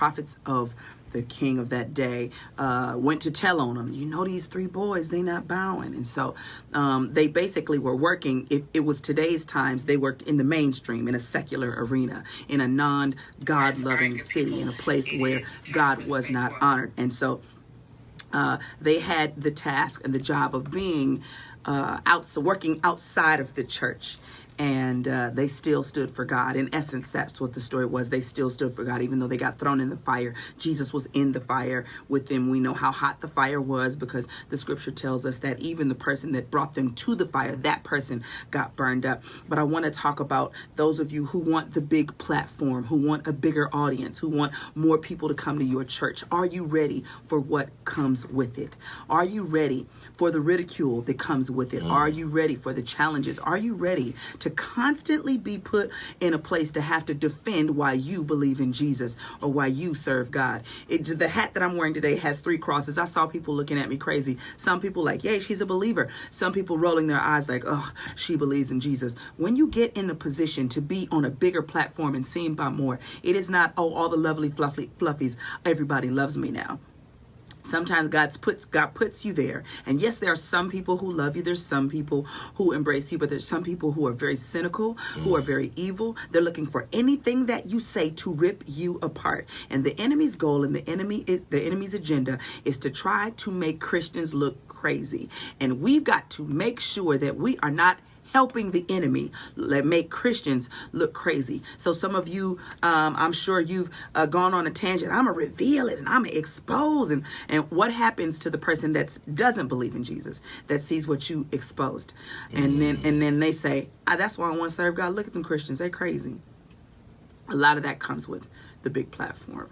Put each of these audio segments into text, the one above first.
prophets of the king of that day went to tell on them, you know, these three boys, they not bowing. And so they basically were working, if it was today's times, they worked in the mainstream, in a secular arena, in a non-God loving city, in a place where God was not honored. And so they had the task and the job of being working outside of the church. And they still stood for God. In essence, that's what the story was. They still stood for God, even though they got thrown in the fire. Jesus was in the fire with them. We know how hot the fire was because the scripture tells us that even the person that brought them to the fire, that person got burned up. But I want to talk about those of you who want the big platform, who want a bigger audience, who want more people to come to your church. Are you ready for what comes with it? Are you ready for the ridicule that comes with it? Are you ready for the challenges? Are you ready to constantly be put in a place to have to defend why you believe in Jesus or why you serve God? The hat that I'm wearing today has 3 crosses. I saw people looking at me crazy. Some people like, yay, she's a believer. Some people rolling their eyes like, oh, she believes in Jesus. When you get in the position to be on a bigger platform and seen by more, it is not, oh, all the lovely fluffies, everybody loves me now. Sometimes God puts you there. And yes, there are some people who love you. There's some people who embrace you, but there's some people who are very cynical, who are very evil. They're looking for anything that you say to rip you apart. And the enemy's goal and the enemy's agenda is to try to make Christians look crazy. And we've got to make sure that we are not helping the enemy make Christians look crazy. So some of you, I'm sure you've gone on a tangent. I'm going to reveal it and I'm going to expose. And what happens to the person that doesn't believe in Jesus, that sees what you exposed? And then they say, that's why I want to serve God. Look at them Christians. They're crazy. A lot of that comes with the big platform.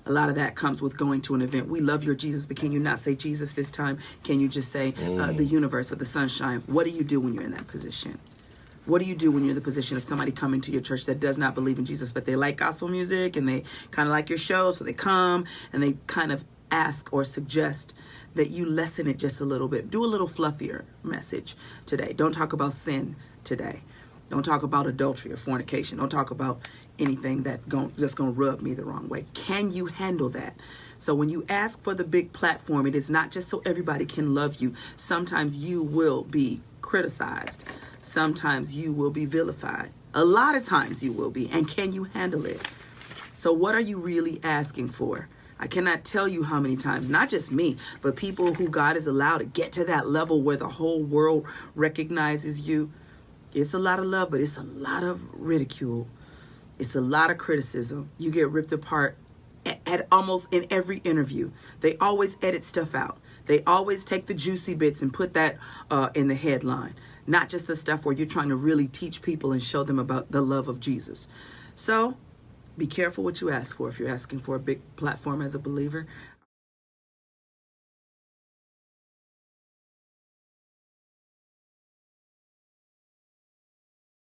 A lot of that comes with going to an event. We love your Jesus, but can you not say Jesus this time? Can you just say the universe or the sunshine? What do you do when you're in that position? What do you do when you're in the position of somebody coming to your church that does not believe in Jesus, but they like gospel music and they kind of like your show, so they come and they kind of ask or suggest that you lessen it just a little bit. Do a little fluffier message today. Don't talk about sin today. Don't talk about adultery or fornication. Don't talk about anything that's going to rub me the wrong way. Can you handle that? So when you ask for the big platform, it is not just so everybody can love you. Sometimes you will be criticized. Sometimes you will be vilified. A lot of times you will be. And can you handle it? So what are you really asking for? I cannot tell you how many times, not just me, but people who God has allowed to get to that level where the whole world recognizes you. It's a lot of love, but it's a lot of ridicule. It's a lot of criticism. You get ripped apart at almost in every interview. They always edit stuff out. They always take the juicy bits and put that in the headline. Not just the stuff where you're trying to really teach people and show them about the love of Jesus. So be careful what you ask for. If you're asking for a big platform as a believer,